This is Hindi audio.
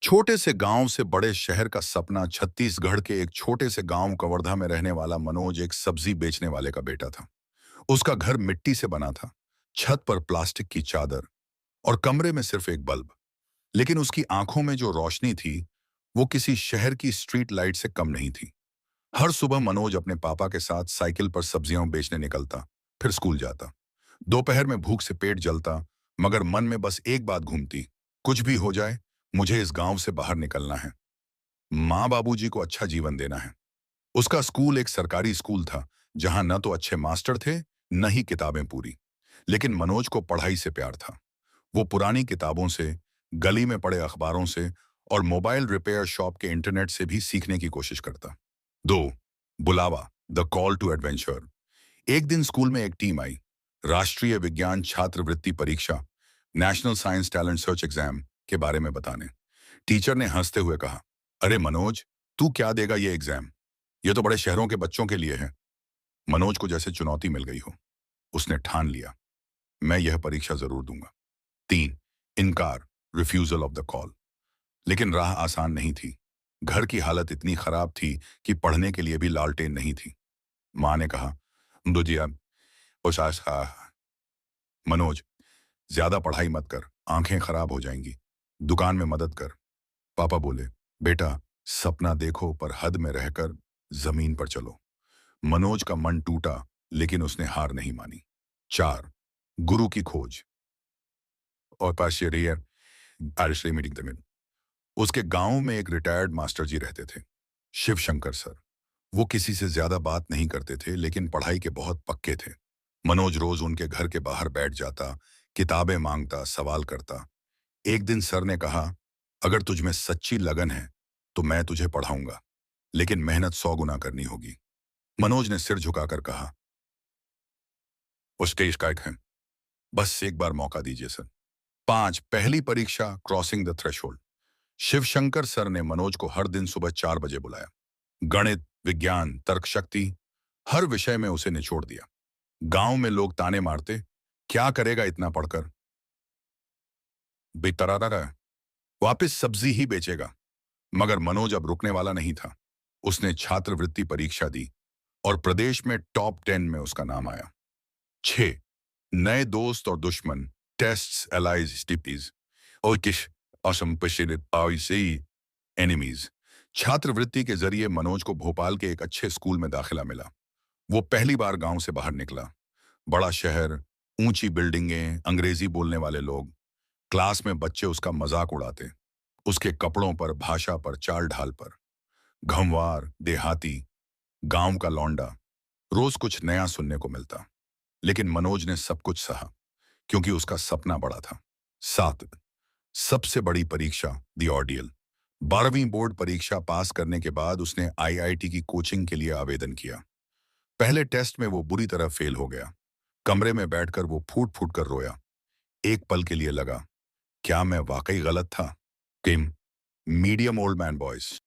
छोटे से गांव से बड़े शहर का सपना। छत्तीसगढ़ के एक छोटे से गांव कवर्धा में रहने वाला मनोज एक सब्जी बेचने वाले का बेटा था। उसका घर मिट्टी से बना था, छत पर प्लास्टिक की चादर और कमरे में सिर्फ एक बल्ब। लेकिन उसकी आंखों में जो रोशनी थी, वो किसी शहर की स्ट्रीट लाइट से कम नहीं थी। हर सुबह मनोज अपने पापा के साथ साइकिल पर सब्जियां बेचने निकलता, फिर स्कूल जाता। दोपहर में भूख से पेट जलता, मगर मन में बस एक बात घूमती, कुछ भी हो जाए, मुझे इस गांव से बाहर निकलना है। माँ बाबूजी को अच्छा जीवन देना है। उसका स्कूल एक सरकारी स्कूल था, जहां न तो अच्छे मास्टर थे, न ही किताबें पूरी। लेकिन मनोज को पढ़ाई से प्यार था। वो पुरानी किताबों से, गली में पड़े अखबारों से और मोबाइल रिपेयर शॉप के इंटरनेट से भी सीखने की कोशिश करता। दो, बुलावा, द कॉल टू एडवेंचर। एक दिन स्कूल में एक टीम आई, राष्ट्रीय विज्ञान छात्रवृत्ति परीक्षा, national science talent search exam के बारे में बताने। टीचर ने हंसते हुए कहा, अरे मनोज, तू क्या देगा ये एग्जाम? ये तो बड़े शहरों के बच्चों के लिए है। मनोज को जैसे चुनौती मिल गई हो। उसने ठान लिया, मैं यह परीक्षा जरूर दूंगा। तीन, इनकार, रिफ्यूजल ऑफ द कॉल। लेकिन राह आसान नहीं थी। घर की हालत इतनी खराब थी कि पढ़ने के लिए भी लालटेन नहीं थी। माँ ने कहा, दुजिया, उसास खा, मनोज, ज्यादा पढ़ाई मत कर, आंखें खराब हो जाएंगी। दुकान में मदद कर। पापा बोले, बेटा, सपना देखो पर हद में रहकर जमीन पर चलो। मनोज का मन टूटा, लेकिन उसने हार नहीं मानी। चार, गुरु की खोज और पाशेरियर आरएसए मीटिंग तमिल। उसके गांव में एक रिटायर्ड मास्टर जी रहते थे, शिव शंकर सर। वो किसी से ज्यादा बात नहीं करते थे, लेकिन पढ़ाई के बहुत पक्के थे। मनोज रोज उनके घर के बाहर बैठ जाता, किताबें मांगता, सवाल करता। एक दिन सर ने कहा, अगर तुझ में सच्ची लगन है तो मैं तुझे पढ़ाऊंगा, लेकिन मेहनत 100 गुना करनी होगी। मनोज ने सिर झुकाकर कहा, उसके इश्कायक है, बस एक बार मौका दीजिए सर। पांच, पहली परीक्षा, crossing the threshold. Shivshankar sir ने मनोज को हर दिन सुबह 4 बजे बुलाया। गणित, विज्ञान, तर्क शक्ति, हर विषय में उसे निचोड़ दिया। गांव में लोग ताने मारते, क्या करेगा इतना पढ़कर, बेतरारा, वापस सब्जी ही बेचेगा। मगर मनोज अब रुकने वाला नहीं था। उसने छात्रवृत्ति परीक्षा दी और प्रदेश में टॉप 10 में उसका नाम आया। 6, नए दोस्त और दुश्मन, टेस्ट्स, एलाइज, स्टिपीज और किश असंपशिलित एनिमीज। छात्रवृत्ति के जरिए मनोज को भोपाल के एक अच्छे स्कूल में दाखिला मिला। वो पहली बार गांव से बाहर निकला। बड़ा शहर, ऊंची बिल्डिंगें, अंग्रेजी बोलने वाले लोग। क्लास में बच्चे उसका मजाक उड़ाते, उसके कपड़ों पर, भाषा पर, चाल ढाल पर। घमवार, देहाती, गांव का लौंडा, रोज कुछ नया सुनने को मिलता। लेकिन मनोज ने सब कुछ सहा, क्योंकि उसका सपना बड़ा था। 7, सबसे बड़ी परीक्षा, दी ऑर्डियल। 12वीं बोर्ड परीक्षा पास करने के बाद उसने आईआईटी की कोचिंग के लिए आवेदन किया। पहले टेस्ट में वो बुरी तरह फेल हो गया। कमरे में बैठकर वो फूट फूट कर रोया। एक पल के लिए लगा, क्या मैं वाकई गलत था? किम, मीडियम ओल्ड मैन बॉयज।